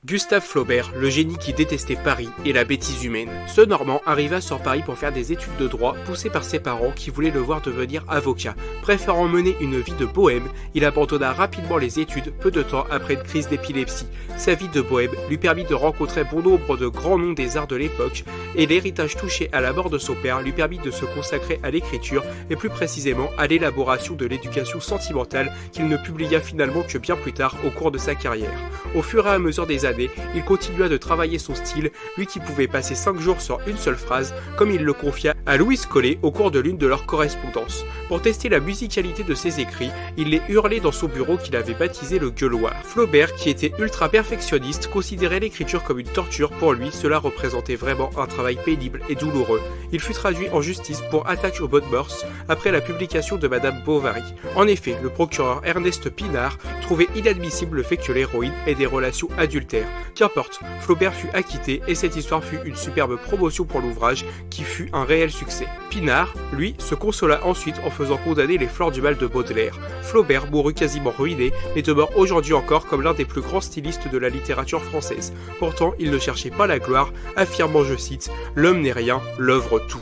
Gustave Flaubert, le génie qui détestait Paris et la bêtise humaine. Ce Normand arriva sur Paris pour faire des études de droit, poussé par ses parents qui voulaient le voir devenir avocat. Préférant mener une vie de bohème, il abandonna rapidement les études peu de temps après une crise d'épilepsie. Sa vie de bohème lui permit de rencontrer bon nombre de grands noms des arts de l'époque, et l'héritage touché à la mort de son père lui permit de se consacrer à l'écriture et plus précisément à l'élaboration de l'éducation sentimentale qu'il ne publia finalement que bien plus tard au cours de sa carrière. Au fur et à mesure des années, il continua de travailler son style, lui qui pouvait passer 5 jours sur une seule phrase, comme il le confia à Louise Collet au cours de l'une de leurs correspondances. Pour tester la musicalité de ses écrits, il les hurlait dans son bureau qu'il avait baptisé le gueuloir. Flaubert, qui était ultra perfectionniste, considérait l'écriture comme une torture. Pour lui, cela représentait vraiment un travail pénible et douloureux. Il fut traduit en justice pour attaque aux bonnes mœurs après la publication de Madame Bovary. En effet, le procureur Ernest Pinard trouvait inadmissible le fait que l'héroïne ait des relations adultères. Qu'importe, Flaubert fut acquitté et cette histoire fut une superbe promotion pour l'ouvrage qui fut un réel succès. Pinard, lui, se consola ensuite en faisant condamner les fleurs du mal de Baudelaire. Flaubert mourut quasiment ruiné, mais demeure aujourd'hui encore comme l'un des plus grands stylistes de la littérature française. Pourtant, il ne cherchait pas la gloire, affirmant, je cite, « L'homme n'est rien, l'œuvre tout ».